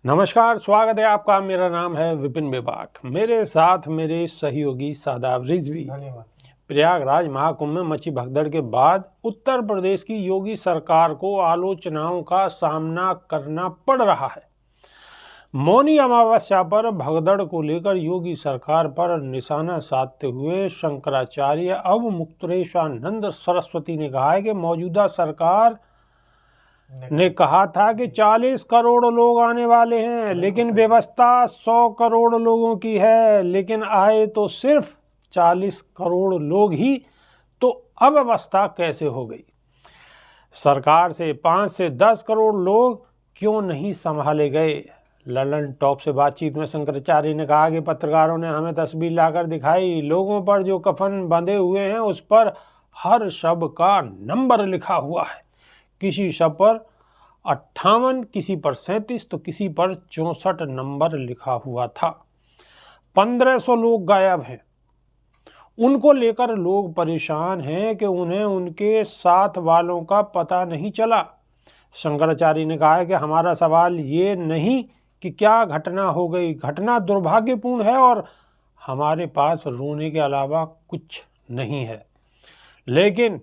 नमस्कार, स्वागत है आपका। मेरा नाम है विपिन बेबाक। मेरे साथ मेरे सहयोगी शादाब रिजवी। धन्यवाद। प्रयागराज महाकुंभ में मची भगदड़ के बाद उत्तर प्रदेश की योगी सरकार को आलोचनाओं का सामना करना पड़ रहा है। मौनी अमावस्या पर भगदड़ को लेकर योगी सरकार पर निशाना साधते हुए शंकराचार्य अवमुक्तेश्वरानंद सरस्वती ने कहा है कि मौजूदा सरकार ने कहा था कि 40 करोड़ लोग आने वाले हैं, लेकिन व्यवस्था 100 करोड़ लोगों की है, लेकिन आए तो सिर्फ 40 करोड़ लोग ही। तो अव्यवस्था कैसे हो गई? सरकार से 5 से 10 करोड़ लोग क्यों नहीं संभाले गए? ललन टॉप से बातचीत में शंकराचार्य ने कहा कि पत्रकारों ने हमें तस्वीर लाकर दिखाई। लोगों पर जो कफन बंधे हुए हैं उस पर हर शव का नंबर लिखा हुआ है। किसी शव पर 58, किसी पर 37 तो किसी पर 64 नंबर लिखा हुआ था। 1500 लोग गायब हैं। उनको लेकर लोग परेशान हैं कि उन्हें उनके साथ वालों का पता नहीं चला। शंकराचार्य ने कहा है कि हमारा सवाल ये नहीं कि क्या घटना हो गई, घटना दुर्भाग्यपूर्ण है और हमारे पास रोने के अलावा कुछ नहीं है। लेकिन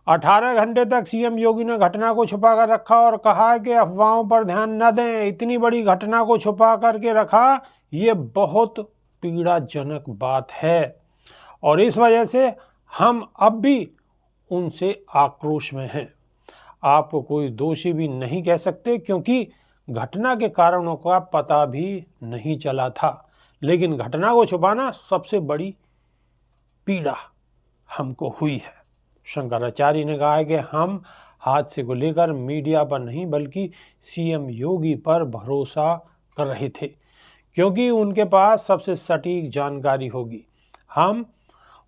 18 घंटे तक सीएम योगी ने घटना को छुपा कर रखा और कहा कि अफवाहों पर ध्यान न दें। इतनी बड़ी घटना को छुपा करके रखा, ये बहुत पीड़ाजनक बात है और इस वजह से हम अब भी उनसे आक्रोश में हैं। आपको कोई दोषी भी नहीं कह सकते क्योंकि घटना के कारणों का पता भी नहीं चला था, लेकिन घटना को छुपाना सबसे बड़ी पीड़ा हमको हुई है। शंकराचार्य ने कहा है कि हम हादसे को लेकर मीडिया पर नहीं बल्कि सीएम योगी पर भरोसा कर रहे थे, क्योंकि उनके पास सबसे सटीक जानकारी होगी। हम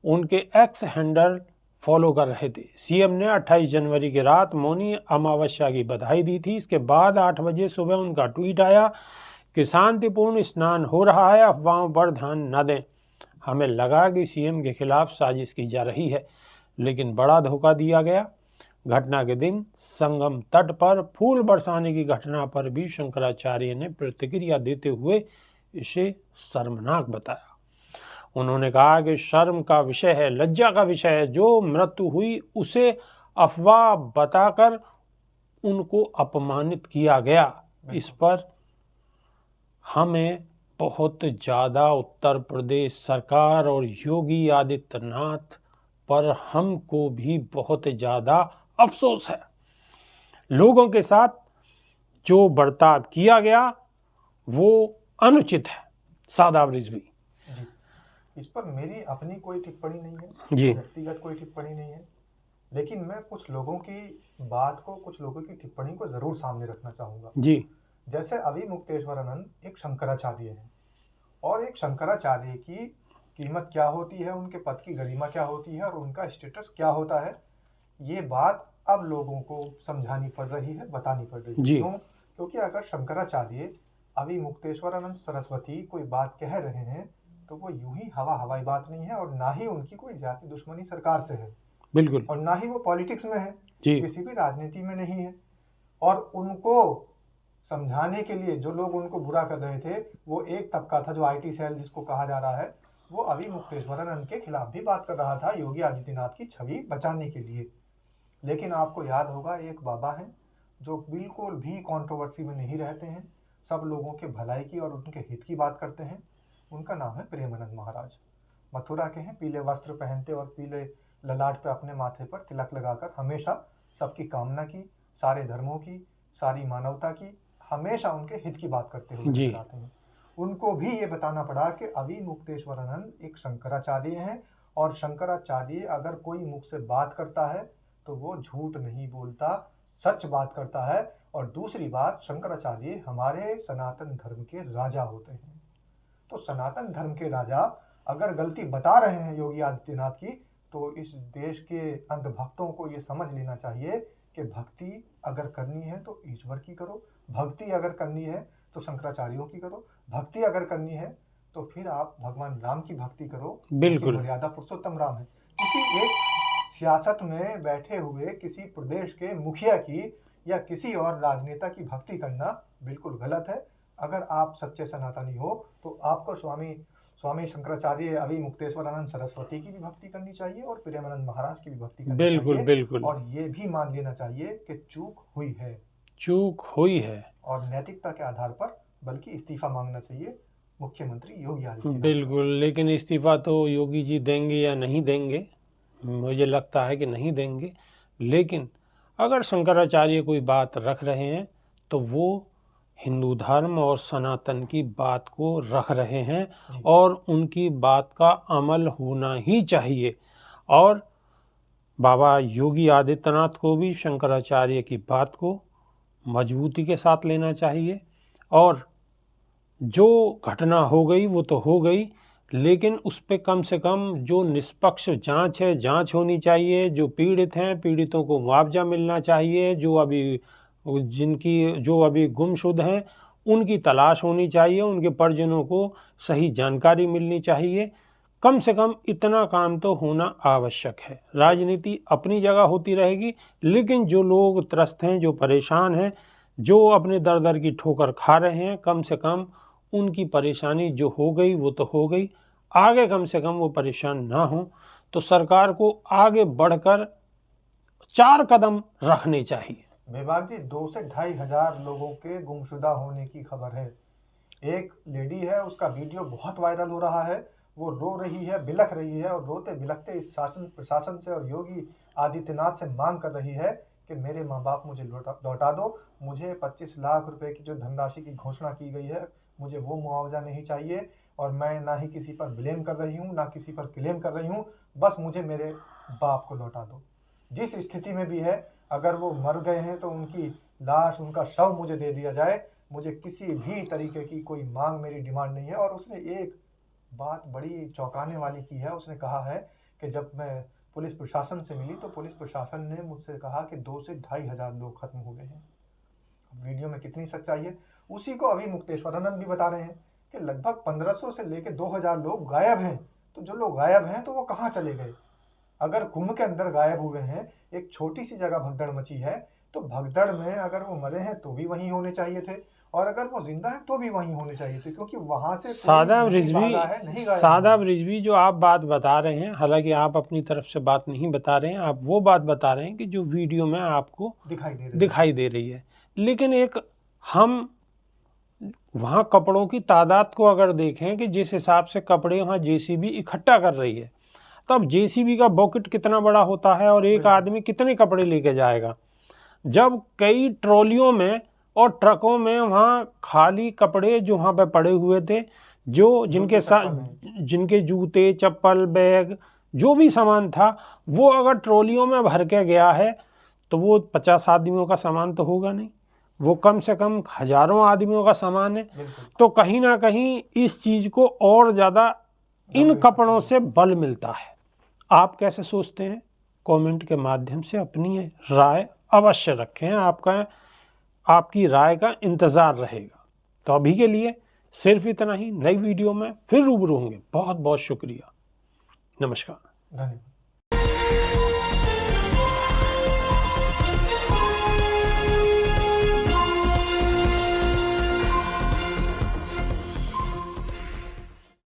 उनके एक्स हैंडल फॉलो कर रहे थे। सीएम ने 28 जनवरी की रात मौनी अमावस्या की बधाई दी थी। इसके बाद 8 बजे सुबह उनका ट्वीट आया कि शांतिपूर्ण स्नान हो रहा है, अफवाहों पर ध्यान न दें। हमें लगा कि सीएम के खिलाफ साजिश की जा रही है, लेकिन बड़ा धोखा दिया गया। घटना के दिन संगम तट पर फूल बरसाने की घटना पर भी शंकराचार्य ने प्रतिक्रिया देते हुए इसे शर्मनाक बताया। उन्होंने कहा कि शर्म का विषय है, लज्जा का विषय है। जो मृत्यु हुई उसे अफवाह बताकर उनको अपमानित किया गया। इस पर हमें बहुत ज़्यादा उत्तर प्रदेश सरकार और योगी आदित्यनाथ पर हमको भी बहुत ज़्यादा अफसोस है। लोगों के साथ जो बर्ताव किया गया वो अनुचित है। शादाब रिजवी जी, इस पर मेरी अपनी कोई टिप्पणी नहीं है, जी, व्यक्तिगत कोई टिप्पणी नहीं है, लेकिन मैं कुछ लोगों की बात को, कुछ लोगों की टिप्पणी को जरूर सामने रखना चाहूँगा। जी, जैसे अविमुक्तेश्वरानंद एक शंकराचार्य हैं और एक शंकराचार्य की कीमत क्या होती है, उनके पद की गरिमा क्या होती है और उनका स्टेटस क्या होता है, ये बात अब लोगों को समझानी पड़ रही है, बतानी पड़ रही है। जी, क्यों? क्योंकि अगर शंकराचार्य अविमुक्तेश्वरानंद सरस्वती कोई बात कह रहे हैं तो वो यूं ही हवाई बात नहीं है और ना ही उनकी कोई जाति दुश्मनी सरकार से है, बिल्कुल, और ना ही वो पॉलिटिक्स में है, जी, किसी भी राजनीति में नहीं है। और उनको समझाने के लिए जो लोग उनको बुरा कर रहे थे, वो एक तबका था जो आईटी सेल जिसको कहा जा रहा है, वो अविमुक्तेश्वरानंद के खिलाफ भी बात कर रहा था योगी आदित्यनाथ की छवि बचाने के लिए। लेकिन आपको याद होगा, एक बाबा हैं जो बिल्कुल भी कंट्रोवर्सी में नहीं रहते हैं, सब लोगों के भलाई की और उनके हित की बात करते हैं। उनका नाम है प्रेमानंद महाराज। मथुरा के हैं, पीले वस्त्र पहनते और पीले ललाट पे अपने माथे पर तिलक लगाकर हमेशा सबकी कामना की, सारे धर्मों की, सारी मानवता की, हमेशा उनके हित की बात करते हुए जी, नजर आते हैं। उनको भी ये बताना पड़ा कि अविमुक्तेश्वरानंद एक शंकराचार्य हैं और शंकराचार्य अगर कोई मुख से बात करता है तो वो झूठ नहीं बोलता, सच बात करता है। और दूसरी बात, शंकराचार्य हमारे सनातन धर्म के राजा होते हैं। तो सनातन धर्म के राजा अगर गलती बता रहे हैं योगी आदित्यनाथ की, तो इस देश के अंधभक्तों को ये समझ लेना चाहिए कि भक्ति अगर करनी है तो ईश्वर की करो, भक्ति अगर करनी है तो शंकराचार्यों की करो, भक्ति अगर करनी है तो फिर आप भगवान राम की भक्ति करो, बिल्कुल, मर्यादा पुरुषोत्तम राम है। किसी एक सियासत में बैठे हुए किसी प्रदेश के मुखिया की या किसी और राजनेता की भक्ति करना बिल्कुल गलत है। अगर आप सच्चे सनातनी हो तो आपको स्वामी शंकराचार्य अभी मुक्तेश्वरानंद सरस्वती की भी भक्ति करनी चाहिए और प्रेमानंद महाराज की भी भक्ति करनी बिल्कुल चाहिए। बिल्कुल। और ये भी मान लेना चाहिए कि चूक हुई है चूक हुई है। और नैतिकता के आधार पर बल्कि इस्तीफा मांगना चाहिए मुख्यमंत्री योगी आदित्यनाथ। बिल्कुल, लेकिन इस्तीफा तो योगी जी देंगे या नहीं देंगे, मुझे लगता है कि नहीं देंगे। लेकिन अगर शंकराचार्य कोई बात रख रहे हैं तो वो हिंदू धर्म और सनातन की बात को रख रहे हैं और उनकी बात का अमल होना ही चाहिए। और बाबा योगी आदित्यनाथ को भी शंकराचार्य की बात को मजबूती के साथ लेना चाहिए। और जो घटना हो गई वो तो हो गई, लेकिन उस पर कम से कम जो निष्पक्ष जांच है, जांच होनी चाहिए। जो पीड़ित हैं, पीड़ितों को मुआवजा मिलना चाहिए। जो अभी गुमशुद हैं उनकी तलाश होनी चाहिए, उनके परिजनों को सही जानकारी मिलनी चाहिए। कम से कम इतना काम तो होना आवश्यक है। राजनीति अपनी जगह होती रहेगी, लेकिन जो लोग त्रस्त हैं, जो परेशान हैं, जो अपने दर दर की ठोकर खा रहे हैं, कम से कम उनकी परेशानी जो हो गई वो तो हो गई, आगे कम से कम वो परेशान ना हो। तो सरकार को आगे बढ़कर 4 कदम रखने चाहिए। विभाग जी, 2 से 2,500 लोगों के गुमशुदा होने की खबर है। एक लेडी है, उसका वीडियो बहुत वायरल हो रहा है। वो रो रही है, बिलख रही है और रोते बिलखते इस शासन प्रशासन से और योगी आदित्यनाथ से मांग कर रही है कि मेरे माँ बाप मुझे लौटा दो। मुझे 25 लाख रुपए की जो धनराशि की घोषणा की गई है, मुझे वो मुआवजा नहीं चाहिए। और मैं ना ही किसी पर ब्लेम कर रही हूँ, ना किसी पर क्लेम कर रही हूँ, बस मुझे मेरे बाप को लौटा दो। जिस स्थिति में भी है, अगर वो मर गए हैं तो उनकी लाश, उनका शव मुझे दे दिया जाए। मुझे किसी भी तरीके की कोई मांग, मेरी डिमांड नहीं है। और उसने एक बात बड़ी चौंकाने वाली की है। उसने कहा है कि जब मैं पुलिस प्रशासन से मिली तो पुलिस प्रशासन ने मुझसे कहा कि 2 से 2,500 लोग खत्म हो गए हैं। वीडियो में कितनी सच्चाई है, उसी को अभी मुक्तेश्वरानंद भी बता रहे हैं कि लगभग 1500 से लेकर 2,000 लोग गायब हैं। तो जो लोग गायब हैं तो वो कहाँ चले गए? अगर कुंभ के अंदर गायब हुए हैं, एक छोटी सी जगह भगदड़ मची है, तो भगदड़ में अगर वो मरे हैं तो भी वहीं होने चाहिए थे, और अगर वो जिंदा है तो भी वहीं होने चाहिए थे, क्योंकि वहां से सादाब नहीं रिजवी जो आप बात बता रहे हैं, हालांकि आप अपनी तरफ से बात नहीं बता रहे हैं, आप वो बात बता रहे हैं कि जो वीडियो में आपको दिखाई दे रही है। लेकिन एक हम वहाँ कपड़ों की तादाद को अगर देखें कि जिस हिसाब से कपड़े वहाँ जेसीबी इकट्ठा कर रही है, तब जेसीबी का बॉकेट कितना बड़ा होता है और एक आदमी कितने कपड़े लेके जाएगा। जब कई ट्रॉलियों में और ट्रकों में वहाँ खाली कपड़े जो वहाँ पे पड़े हुए थे, जो जिनके साथ जिनके जूते, चप्पल, बैग, जो भी सामान था, वो अगर ट्रॉलियों में भर के गया है तो वो 50 आदमियों का सामान तो होगा नहीं, वो कम से कम हजारों आदमियों का सामान है। तो कहीं ना कहीं इस चीज़ को और ज़्यादा इन कपड़ों से बल मिलता है। आप कैसे सोचते हैं? कमेंट के माध्यम से अपनी राय अवश्य रखें। आपकी राय का इंतज़ार रहेगा। तो अभी के लिए सिर्फ इतना ही। नई वीडियो में फिर रूबरू होंगे। बहुत बहुत शुक्रिया। नमस्कार। धन्यवाद।